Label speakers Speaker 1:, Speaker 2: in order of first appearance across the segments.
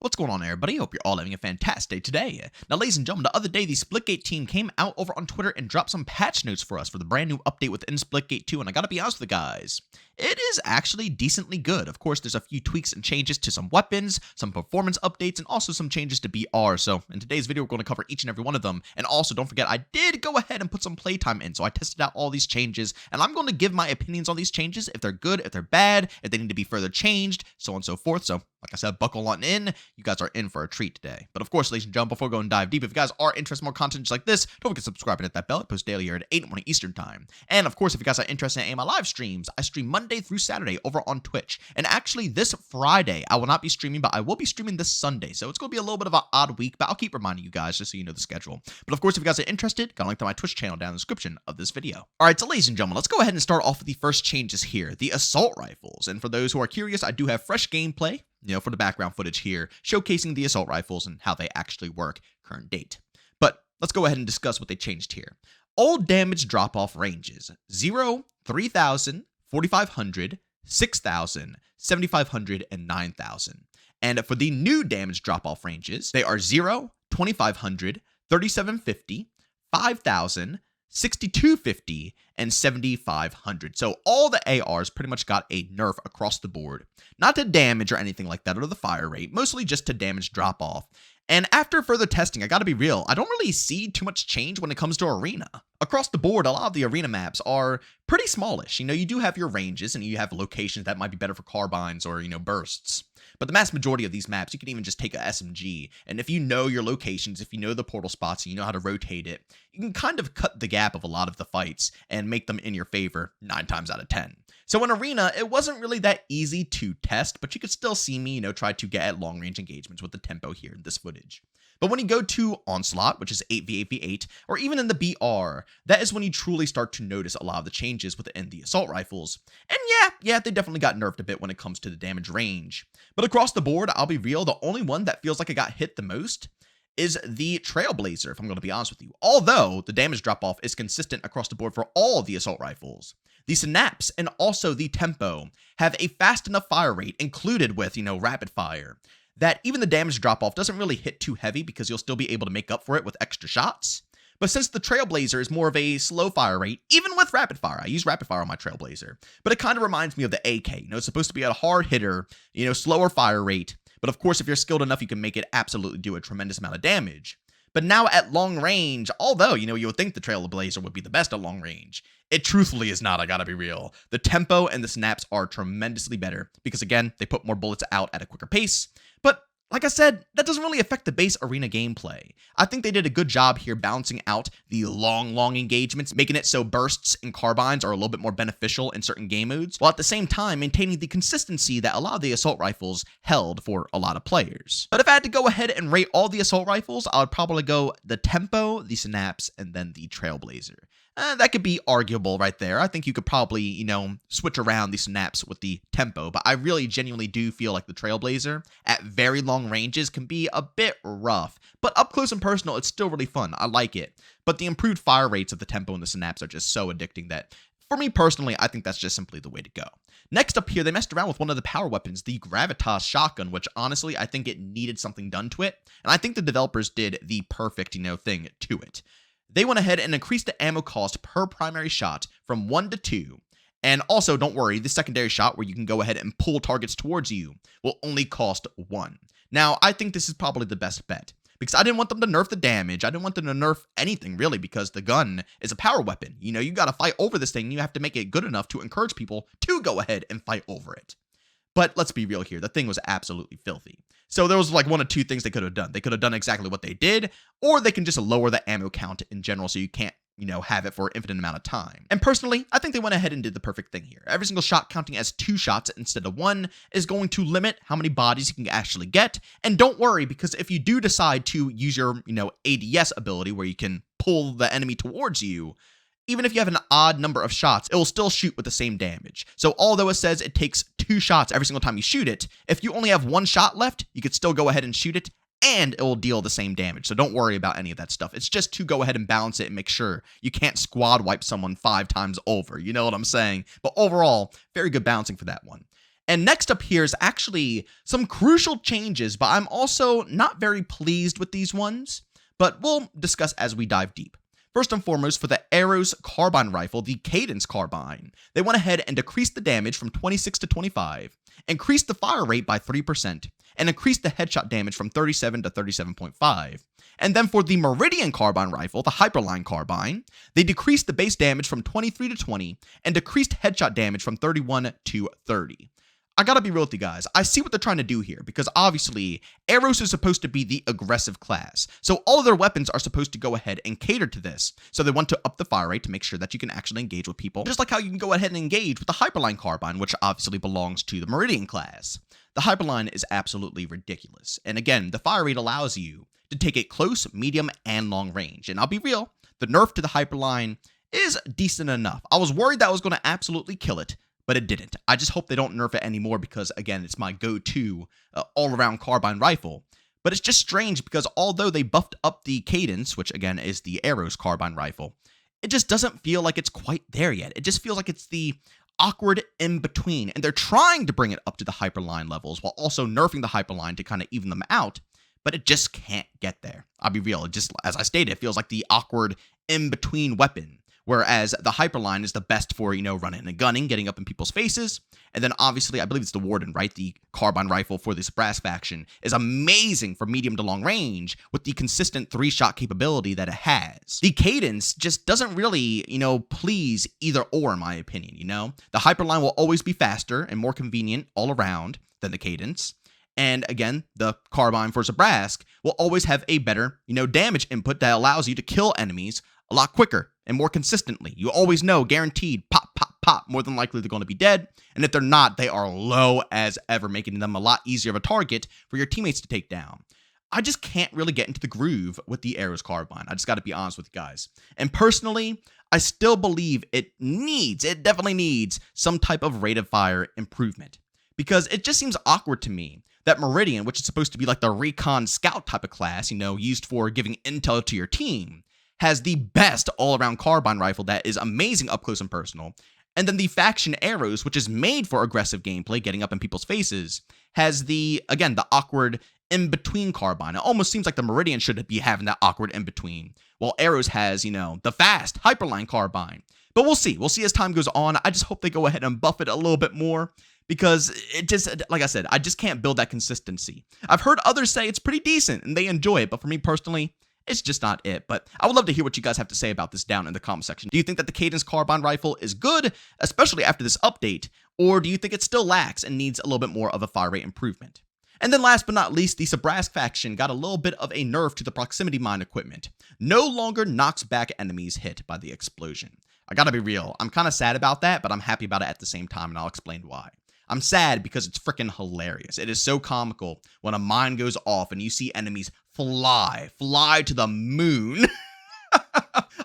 Speaker 1: What's going on, everybody? Hope you're all having a fantastic day today. Now, ladies and gentlemen, the other day, the Splitgate team came out over on Twitter and dropped some patch notes for us for the brand new update within Splitgate 2, and I gotta be honest with you guys, it is actually decently good. Of course, there's a few tweaks and changes to some weapons, some performance updates, and also some changes to BR, so in today's video, we're going to cover each and every one of them. And also, don't forget, I did go ahead and put some playtime in, so I tested out all these changes, and I'm going to give my opinions on these changes, if they're good, if they're bad, if they need to be further changed, so on and so forth. So, like I said, buckle on in. You guys are in for a treat today. But of course, ladies and gentlemen, before we go and dive deep, if you guys are interested in more content just like this, don't forget to subscribe and hit that bell. I post daily here at 8 in the morning Eastern time. And of course, if you guys are interested in any of my live streams, I stream Monday through Saturday over on Twitch. And actually, this Friday, I will not be streaming, but I will be streaming this Sunday. So it's going to be a little bit of an odd week, but I'll keep reminding you guys just so you know the schedule. But of course, if you guys are interested, got a link to my Twitch channel down in the description of this video. All right, so ladies and gentlemen, let's go ahead and start off with the first changes here, the assault rifles. And for those who are curious, I do have fresh gameplay, for the background footage here, showcasing the assault rifles and how they actually work current date. But let's go ahead and discuss what they changed here. All damage drop-off ranges: 0, 3,000, 4,500, 6,000, 7,500, and 9,000. And for the new damage drop-off ranges, they are 0, 2,500, 3,750, 5,000, 6,250, and 7,500. So all the ARs pretty much got a nerf across the board. Not to damage or anything like that, or the fire rate, mostly just to damage drop off. And after further testing, I gotta be real, I don't really see too much change when it comes to arena. Across the board, a lot of the arena maps are pretty smallish. You do have your ranges and you have locations that might be better for carbines or, bursts. But the mass majority of these maps, you can even just take a SMG. And if you know your locations, if you know the portal spots, and you know how to rotate it, you can kind of cut the gap of a lot of the fights and make them in your favor 9 times out of 10. So in arena, it wasn't really that easy to test, but you could still see me, try to get at long range engagements with the tempo here in this footage. But when you go to Onslaught, which is 8v8v8, or even in the BR, that is when you truly start to notice a lot of the changes within the assault rifles. And yeah, they definitely got nerfed a bit when it comes to the damage range. But across the board, I'll be real, the only one that feels like it got hit the most is the Trailblazer, if I'm going to be honest with you. Although the damage drop-off is consistent across the board for all of the assault rifles. The Synapse and also the Tempo have a fast enough fire rate included with, rapid fire, that even the damage drop-off doesn't really hit too heavy because you'll still be able to make up for it with extra shots. But since the Trailblazer is more of a slow fire rate, even with rapid fire, I use rapid fire on my Trailblazer, but it kind of reminds me of the AK. It's supposed to be a hard hitter, slower fire rate, but of course, if you're skilled enough, you can make it absolutely do a tremendous amount of damage. But now at long range, although, you would think the Trailblazer would be the best at long range, it truthfully is not, I gotta be real. The Tempo and the Snaps are tremendously better because, again, they put more bullets out at a quicker pace. But like I said, that doesn't really affect the base arena gameplay. I think they did a good job here balancing out the long engagements, making it so bursts and carbines are a little bit more beneficial in certain game modes, while at the same time maintaining the consistency that a lot of the assault rifles held for a lot of players. But if I had to go ahead and rate all the assault rifles, I would probably go the Tempo, the Synapse, and then the Trailblazer. That could be arguable right there. I think you could probably, switch around the Synapse with the Tempo, but I really genuinely do feel like the Trailblazer at very long ranges can be a bit rough. But up close and personal, it's still really fun. I like it. But the improved fire rates of the Tempo and the Synapse are just so addicting that, for me personally, I think that's just simply the way to go. Next up here, they messed around with one of the power weapons, the Gravitas Shotgun, which honestly, I think it needed something done to it. And I think the developers did the perfect, thing to it. They went ahead and increased the ammo cost per primary shot from 1 to 2. And also, don't worry, the secondary shot where you can go ahead and pull targets towards you will only cost 1. Now, I think this is probably the best bet because I didn't want them to nerf the damage. I didn't want them to nerf anything really because the gun is a power weapon. You got to fight over this thing. You have to make it good enough to encourage people to go ahead and fight over it. But let's be real here. The thing was absolutely filthy. So there was like one of two things they could have done. They could have done exactly what they did, or they can just lower the ammo count in general so you can't, have it for an infinite amount of time. And personally, I think they went ahead and did the perfect thing here. Every single shot counting as 2 shots instead of 1 is going to limit how many bodies you can actually get. And don't worry, because if you do decide to use your, ADS ability where you can pull the enemy towards you, even if you have an odd number of shots, it will still shoot with the same damage. So although it says it takes 2 shots every single time you shoot it, if you only have 1 shot left, you could still go ahead and shoot it, and it will deal the same damage. So don't worry about any of that stuff. It's just to go ahead and balance it and make sure you can't squad wipe someone 5 times over. You know what I'm saying? But overall, very good balancing for that one. And next up here is actually some crucial changes, but I'm also not very pleased with these ones, but we'll discuss as we dive deep. First and foremost, for the Arrows Carbine rifle, the Cadence Carbine, they went ahead and decreased the damage from 26 to 25, increased the fire rate by 3%, and increased the headshot damage from 37 to 37.5. And then for the Meridian Carbine rifle, the Hyperline Carbine, they decreased the base damage from 23 to 20 and decreased headshot damage from 31 to 30. I gotta be real with you guys, I see what they're trying to do here, because obviously, Arrows is supposed to be the aggressive class, so all of their weapons are supposed to go ahead and cater to this, so they want to up the fire rate to make sure that you can actually engage with people, just like how you can go ahead and engage with the Hyperline Carbine, which obviously belongs to the Meridian class. The Hyperline is absolutely ridiculous, and again, the fire rate allows you to take it close, medium, and long range, and I'll be real, the nerf to the Hyperline is decent enough. I was worried that was going to absolutely kill it, but it didn't. I just hope they don't nerf it anymore because, again, it's my go-to all-around carbine rifle. But it's just strange because although they buffed up the Cadence, which, again, is the Arrows carbine rifle, it just doesn't feel like it's quite there yet. It just feels like it's the awkward in-between, and they're trying to bring it up to the Hyperline levels while also nerfing the Hyperline to kind of even them out, but it just can't get there. I'll be real. It just, as I stated, it feels like the awkward in-between weapon. Whereas the Hyperline is the best for, running and gunning, getting up in people's faces. And then obviously, I believe it's the Warden, right? The Carbine rifle for this brass faction is amazing for medium to long range with the consistent 3-shot capability that it has. The Cadence just doesn't really, please either or, in my opinion, The Hyperline will always be faster and more convenient all around than the Cadence. And again, the Carbine for Zabrask will always have a better, damage input that allows you to kill enemies a lot quicker and more consistently. You always know, guaranteed, pop, pop, pop, more than likely they're going to be dead. And if they're not, they are low as ever, making them a lot easier of a target for your teammates to take down. I just can't really get into the groove with the Arrows Carbine. I just got to be honest with you guys. And personally, I still believe it definitely needs some type of rate of fire improvement. Because it just seems awkward to me that Meridian, which is supposed to be like the recon scout type of class, used for giving intel to your team, has the best all-around carbine rifle that is amazing up close and personal. And then the faction Arrows, which is made for aggressive gameplay, getting up in people's faces, has the awkward in-between carbine. It almost seems like the Meridian should be having that awkward in-between, while Arrows has, the fast Hyperline carbine. But we'll see. We'll see as time goes on. I just hope they go ahead and buff it a little bit more, because it just, like I said, I just can't build that consistency. I've heard others say it's pretty decent and they enjoy it, but for me personally, it's just not it. But I would love to hear what you guys have to say about this down in the comment section. Do you think that the Cadence Carbine rifle is good, especially after this update, or do you think it still lacks and needs a little bit more of a fire rate improvement? And then last but not least, the Zabrask faction got a little bit of a nerf to the proximity mine equipment. No longer knocks back enemies hit by the explosion. I gotta be real, I'm kind of sad about that, but I'm happy about it at the same time, and I'll explain why. I'm sad because it's freaking hilarious. It is so comical when a mine goes off and you see enemies fly to the moon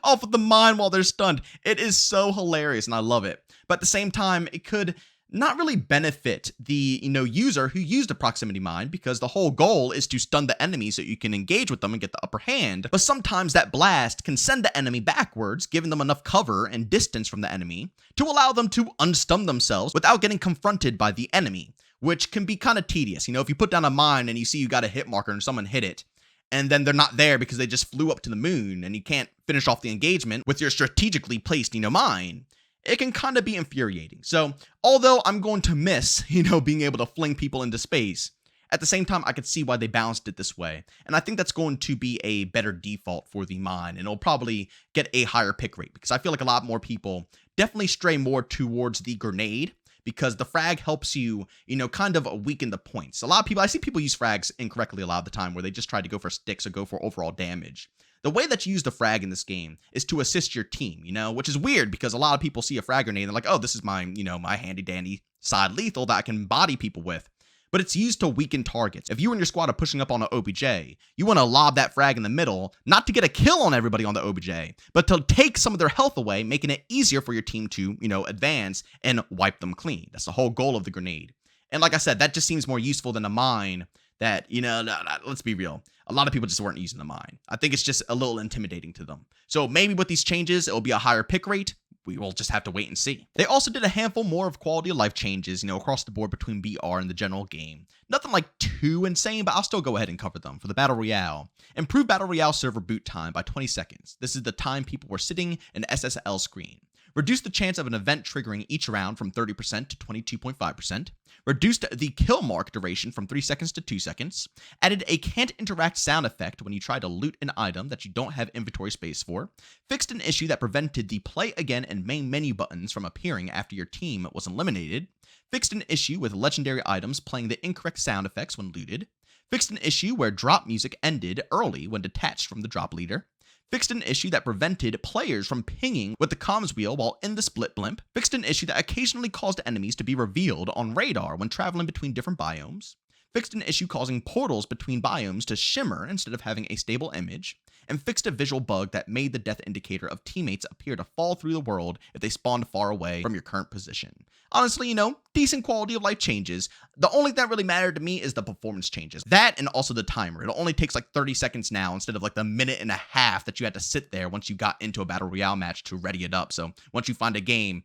Speaker 1: off of the mine while they're stunned. It is so hilarious and I love it. But at the same time, it could not really benefit the user who used a proximity mine, because the whole goal is to stun the enemy so you can engage with them and get the upper hand. But sometimes that blast can send the enemy backwards, giving them enough cover and distance from the enemy to allow them to unstun themselves without getting confronted by the enemy, which can be kind of tedious. If you put down a mine and you see you got a hit marker and someone hit it, and then they're not there because they just flew up to the moon and you can't finish off the engagement with your strategically placed, mine, it can kind of be infuriating. So although I'm going to miss, being able to fling people into space, at the same time, I could see why they balanced it this way. And I think that's going to be a better default for the mine, and it'll probably get a higher pick rate, because I feel like a lot more people definitely stray more towards the grenade, because the frag helps you, kind of weaken the points. A lot of people, I see people use frags incorrectly a lot of the time, where they just try to go for sticks or go for overall damage. The way that you use the frag in this game is to assist your team, which is weird because a lot of people see a frag grenade and they're like, oh, this is my, my handy dandy side lethal that I can body people with. But it's used to weaken targets. If you and your squad are pushing up on an OBJ, you want to lob that frag in the middle, not to get a kill on everybody on the OBJ, but to take some of their health away, making it easier for your team to, advance and wipe them clean. That's the whole goal of the grenade. And like I said, that just seems more useful than a mine that, let's be real. A lot of people just weren't using the mine. I think it's just a little intimidating to them. So maybe with these changes, it'll be a higher pick rate. we will just have to wait and see. They also did a handful more of quality of life changes, across the board between BR and the general game. Nothing like too insane, but I'll still go ahead and cover them. For the Battle Royale, improved Battle Royale server boot time by 20 seconds. This is the time people were sitting in SSL screen. Reduced the chance of an event triggering each round from 30% to 22.5%. Reduced the kill mark duration from 3 seconds to 2 seconds. Added a can't interact sound effect when you try to loot an item that you don't have inventory space for. Fixed an issue that prevented the play again and main menu buttons from appearing after your team was eliminated. Fixed an issue with legendary items playing the incorrect sound effects when looted. Fixed an issue where drop music ended early when detached from the drop leader. Fixed an issue that prevented players from pinging with the comms wheel while in the split blimp. Fixed an issue that occasionally caused enemies to be revealed on radar when traveling between different biomes. Fixed an issue causing portals between biomes to shimmer instead of having a stable image. And fixed a visual bug that made the death indicator of teammates appear to fall through the world if they spawned far away from your current position. Honestly, decent quality of life changes. The only thing that really mattered to me is the performance changes. That and also the timer. It only takes like 30 seconds now instead of like the minute and a half that you had to sit there once you got into a Battle Royale match to ready it up. So once you find a game,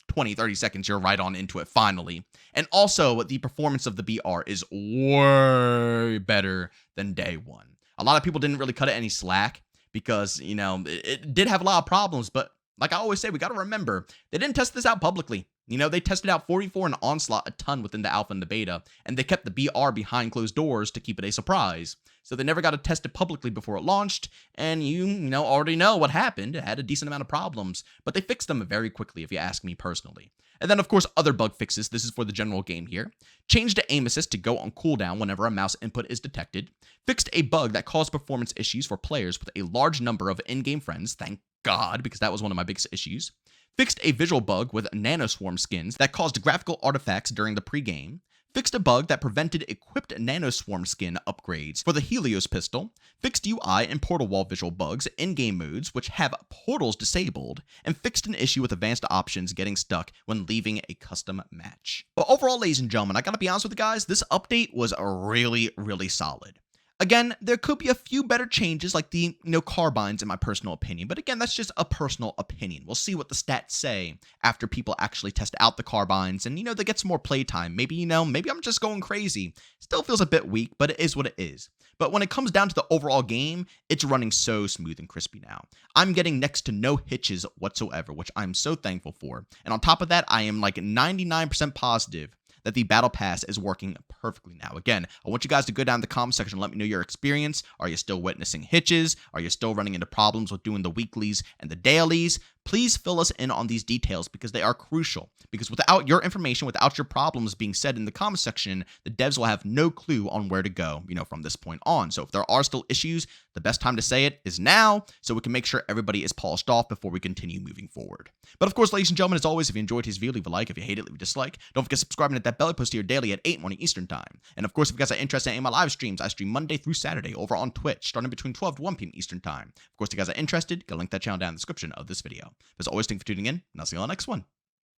Speaker 1: 20, 30 seconds, you're right on into it finally. And also, the performance of the BR is way better than day one. A lot of people didn't really cut it any slack because, it did have a lot of problems, but like I always say, we got to remember, they didn't test this out publicly. They tested out 44 and Onslaught a ton within the alpha and the beta, and they kept the BR behind closed doors to keep it a surprise. So they never got to test it publicly before it launched, and you already know what happened. It had a decent amount of problems, but they fixed them very quickly if you ask me personally. And then, of course, other bug fixes. This is for the general game here. Changed the aim assist to go on cooldown whenever a mouse input is detected. Fixed a bug that caused performance issues for players with a large number of in-game friends. Thank God, because that was one of my biggest issues. Fixed a visual bug with nanoswarm skins that caused graphical artifacts during the pregame. Fixed a bug that prevented equipped nanoswarm skin upgrades for the Helios pistol. Fixed UI and portal wall visual bugs in-game modes which have portals disabled. And fixed an issue with advanced options getting stuck when leaving a custom match. But overall, ladies and gentlemen, I gotta be honest with you guys, this update was really, really solid. Again, there could be a few better changes like the, Carbines in my personal opinion. But again, that's just a personal opinion. We'll see what the stats say after people actually test out the Carbines and, they get some more playtime. Maybe, maybe I'm just going crazy. Still feels a bit weak, but it is what it is. But when it comes down to the overall game, it's running so smooth and crispy now. I'm getting next to no hitches whatsoever, which I'm so thankful for. And on top of that, I am like 99% positive that the Battle Pass is working perfectly now. Again, I want you guys to go down in the comment section and let me know your experience. Are you still witnessing hitches? Are you still running into problems with doing the weeklies and the dailies? Please fill us in on these details because they are crucial. Because without your information, without your problems being said in the comment section, the devs will have no clue on where to go, from this point on. So if there are still issues, the best time to say it is now so we can make sure everybody is polished off before we continue moving forward. But of course, ladies and gentlemen, as always, if you enjoyed his video, leave a like. If you hate it, leave a dislike. Don't forget subscribing at that bell. I post here daily at 8 morning Eastern time. And of course, if you guys are interested in my live streams, I stream Monday through Saturday over on Twitch, starting between 12 to 1 p.m. Eastern time. Of course, if you guys are interested, go link that channel down in the description of this video. As always, thank you for tuning in, and I'll see you on the next one.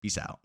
Speaker 1: Peace out.